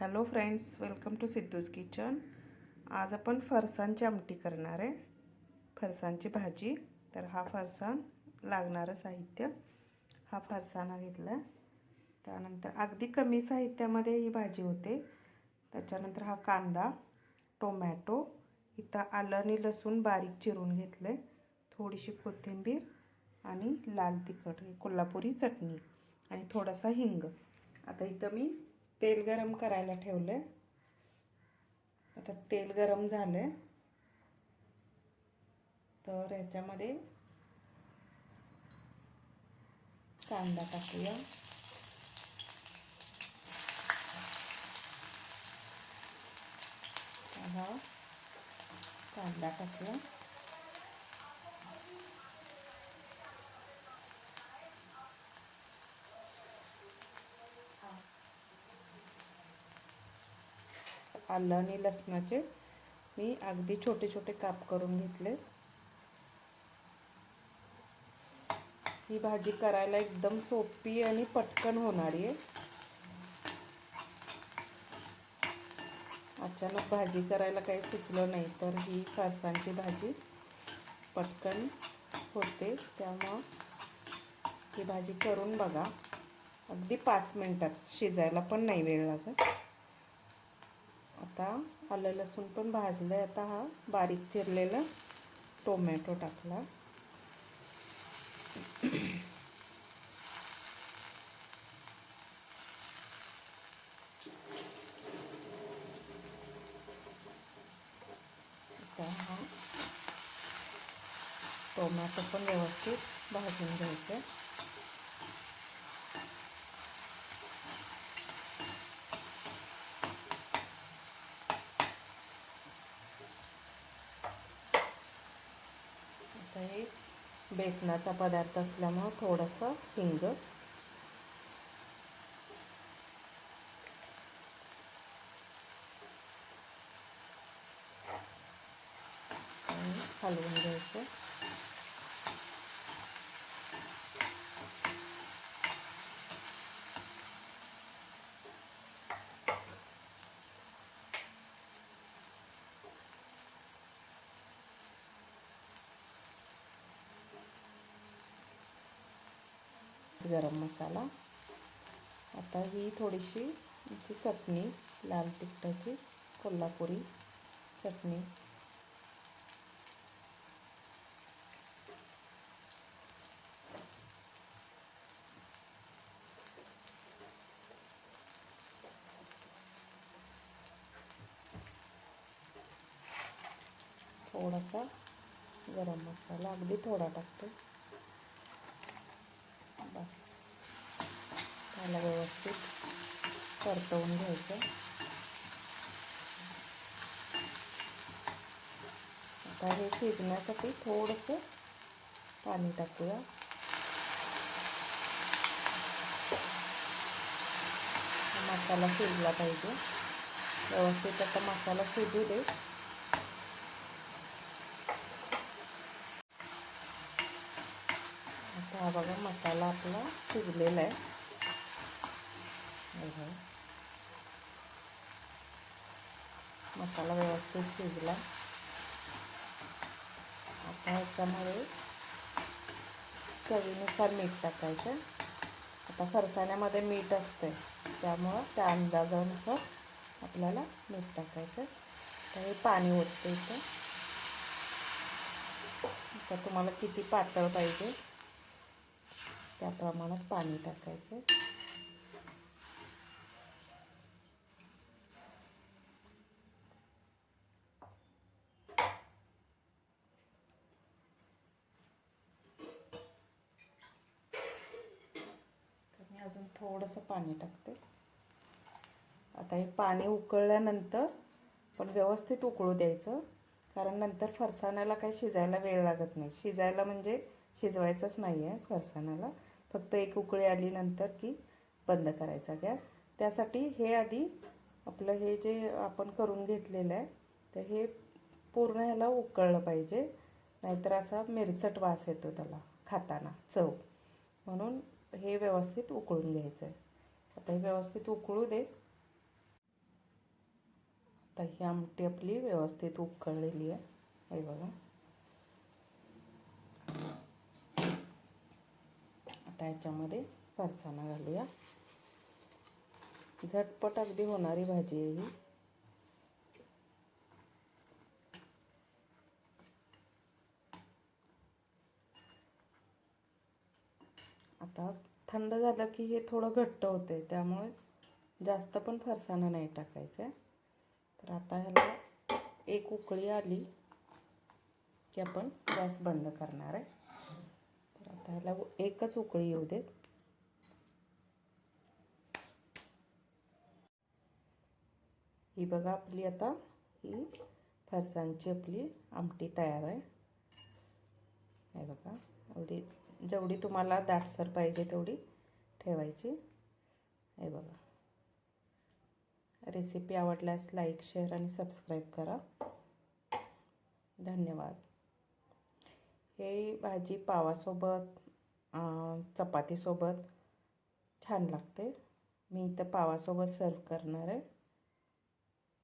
Hello friends, welcome to Siddhu's kitchen. आज आपण फरसाणची आमटी करणार आहे, फरसाणची भाजी. तर हा फरसाण लागणारं साहित्य, हा फरसाणा घेतला. त्यानंतर अगदी कमी साहित्यामध्ये ही भाजी होते. त्याच्यानंतर हा कांदा, टोमॅटो, इथं आलं आणि लसूण बारीक चिरून घेतले, थोडीशी कोथिंबीर आणि लाल तिखट, कोल्हापुरी चटणी आणि थोडासा हिंग. आता इथं मी तेल गरम करायला ठेवले. आता तेल गरम झाले तर याच्यामध्ये कांदा टाकूया. हा कांदा टाकूया. आलं आणि लसणाचे मी अगदी छोटे छोटे काप करून घेतले. ही भाजी करायला एकदम सोपी आणि पटकन होणारी आहे. अचानक भाजी करायला काही सुचलं नाही तर ही फरसाणची भाजी पटकन होते. त्यामुळं ही भाजी करून बघा. अगदी 5 मिनिटात शिजायला पण नाही वेळ लागत. आता आलं लसूण पण भाजलं. आता हा बारीक चिरलेला टोमॅटो टाकला. आता हा टोमॅटो पण व्यवस्थित भाजून घ्यायचं. आता हे बेसनाचा पदार्थ असल्यामुळं थोडंसं हिंग, हलवून घ्यायचं. गरम मसाला. आता ही थोडीशी चटणी, लाल तिखटाची कोल्हापुरी चटणी. थोडासा गरम मसाला, अगदी थोडा टाकते बस. त्याला व्यवस्थित परतवून घ्यायचं. आता हे शिजण्यासाठी थोडंसं पाणी टाकूया. मसाला शिजला पाहिजे व्यवस्थित. आता मसाला शिजू दे. आता हा बघा मसाला आपला शिजलेला आहे. मसाला व्यवस्थित शिजला. आता ह्याच्यामध्ये चवीनुसार मीठ टाकायचं. आता फरसाण्यामध्ये मीठ असते त्यामुळं त्या अंदाजानुसार आपल्याला मीठ टाकायचं. तर हे पाणी ओतते इथं. तर तुम्हाला किती पातळ पाहिजे त्या प्रमाणात पाणी टाकायचं. मी अजून थोडंसं पाणी टाकते. आता हे पाणी उकळल्यानंतर पण व्यवस्थित उकळू द्यायचं, कारण नंतर फरसाण्याला काही शिजायला वेळ लागत नाही. शिजायला म्हणजे शिजवायचंच नाही आहे फरसाण्याला. फक्त एक उकळी आली नंतर की बंद करायचा गॅस. त्यासाठी हे आधी आपलं हे जे आपण करून घेतलेलं आहे तर हे पूर्ण ह्याला उकळलं पाहिजे, नाहीतर असा मिरचट वास येतो त्याला खाताना, चव. म्हणून हे व्यवस्थित उकळून घ्यायचं आहे. आता हे व्यवस्थित उकळू दे. आता ही आमटी आपली व्यवस्थित उकळलेली आहे. हे बघा. आता याच्यामध्ये फरसाणा घालूया. झटपट अगदी होणारी भाजी आहे ही. आता थंड झालं की हे थोडं घट्ट होते, त्यामुळे जास्त पण फरसाणा नाही टाकायचं आहे. तर आता ह्याला एक उकळी आली की आपण गॅस बंद करणार आहे. तर आता ह्याला एकच उकळी येऊ देत. ही बघा आपली आता ही फरसाणची आपली आमटी तयार आहे. हे बघा, जेवढी तुम्हाला दाटसर पाहिजे तेवढी ठेवायची. हे बघा. रेसिपी आवडल्यास लाईक, शेअर आणि सबस्क्राईब करा. धन्यवाद. हे भाजी पावासोबत, चपातीसोबत छान लागते. मी इथं पावासोबत सर्व करणार आहे.